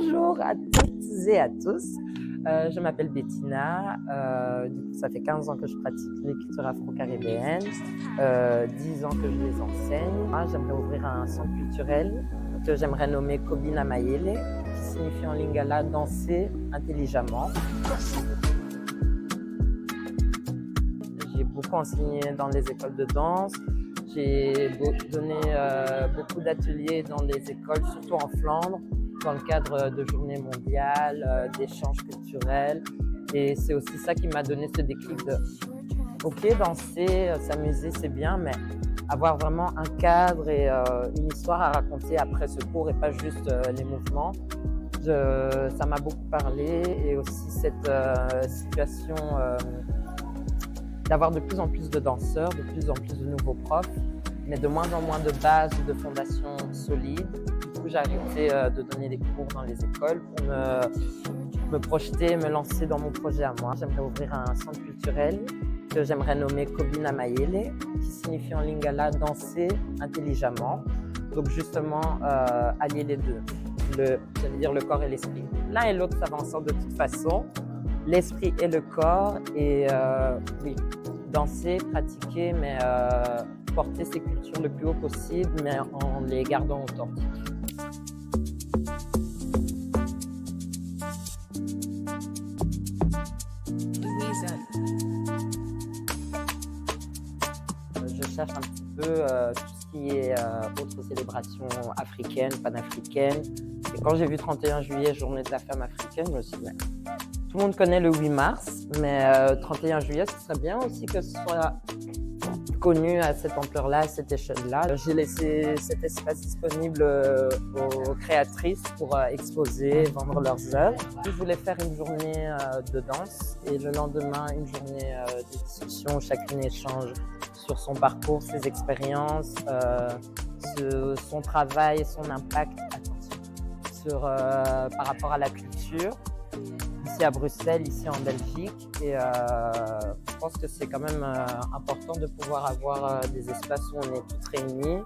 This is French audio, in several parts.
Bonjour à toutes et à tous. Je m'appelle Bettina. Du coup, ça fait 15 ans que je pratique les cultures afro-caribéennes, 10 ans que je les enseigne. Moi, j'aimerais ouvrir un centre culturel que j'aimerais nommer Kobina Mayele, qui signifie en lingala danser intelligemment. J'ai beaucoup enseigné dans les écoles de danse. J'ai donné beaucoup d'ateliers dans les écoles, surtout en Flandre, dans le cadre de journées mondiales, d'échanges culturels. Et c'est aussi ça qui m'a donné ce déclic de ok, danser, s'amuser, c'est bien, mais avoir vraiment un cadre et une histoire à raconter après ce cours et pas juste les mouvements. Ça m'a beaucoup parlé, et aussi cette situation d'avoir de plus en plus de danseurs, de plus en plus de nouveaux profs, mais de moins en moins de bases ou de fondations solides. Du coup, j'ai arrêté de donner des cours dans les écoles pour me projeter, me lancer dans mon projet à moi. J'aimerais ouvrir un centre culturel que j'aimerais nommer Kobina Mayele, qui signifie en lingala danser intelligemment. Donc justement, allier les deux, j'allais dire le corps et l'esprit. L'un et l'autre, ça va ensemble de toute façon, l'esprit et le corps, et oui, danser, pratiquer, mais porter ses cultures le plus haut possible, mais en les gardant authentiques. Je cherche un petit peu tout ce qui est autres célébrations africaines, panafricaines. Et quand j'ai vu 31 juillet, journée de la femme africaine, je me suis dit, tout le monde connaît le 8 mars, mais 31 juillet, ce serait bien aussi que ce soit connu à cette ampleur-là, à cette échelle-là. J'ai laissé cet espace disponible aux créatrices pour exposer, vendre leurs œuvres. Je voulais faire une journée de danse et le lendemain, une journée de discussion où chacune échange sur son parcours, ses expériences, son travail, son impact par rapport à la culture. Ici à Bruxelles, ici en Belgique, et je pense que c'est quand même important de pouvoir avoir des espaces où on est toutes réunies.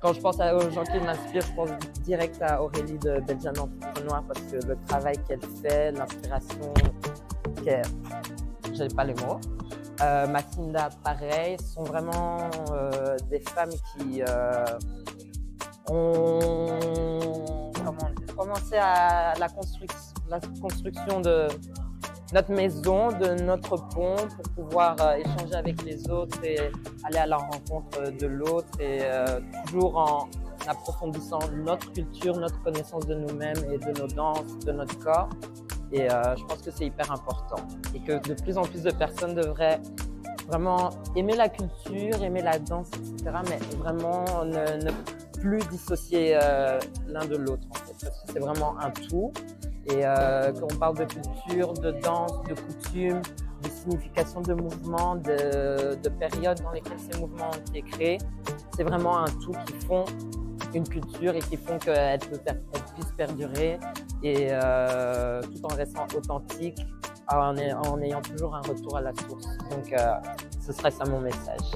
Quand je pense aux gens qui m'inspirent, je pense direct à Aurélie de Belgian Entrepreneur, parce que le travail qu'elle fait, l'inspiration j'avais pas les mots. Mathilda, pareil, ce sont vraiment des femmes qui ont commencé à la construction de notre maison, de notre pont, pour pouvoir échanger avec les autres et aller à la rencontre de l'autre, et toujours en approfondissant notre culture, notre connaissance de nous-mêmes et de nos danses, de notre corps. Et je pense que c'est hyper important, et que de plus en plus de personnes devraient vraiment aimer la culture, aimer la danse, etc., mais vraiment ne plus dissocier l'un de l'autre, en fait, parce que c'est vraiment un tout. Et quand on parle de culture, de danse, de coutume, de signification de mouvement, de périodes dans lesquelles ces mouvements ont été créés, c'est vraiment un tout qui font une culture et qui font qu'elle puisse perdurer, et tout en restant authentique, en ayant toujours un retour à la source. Donc ce serait ça mon message.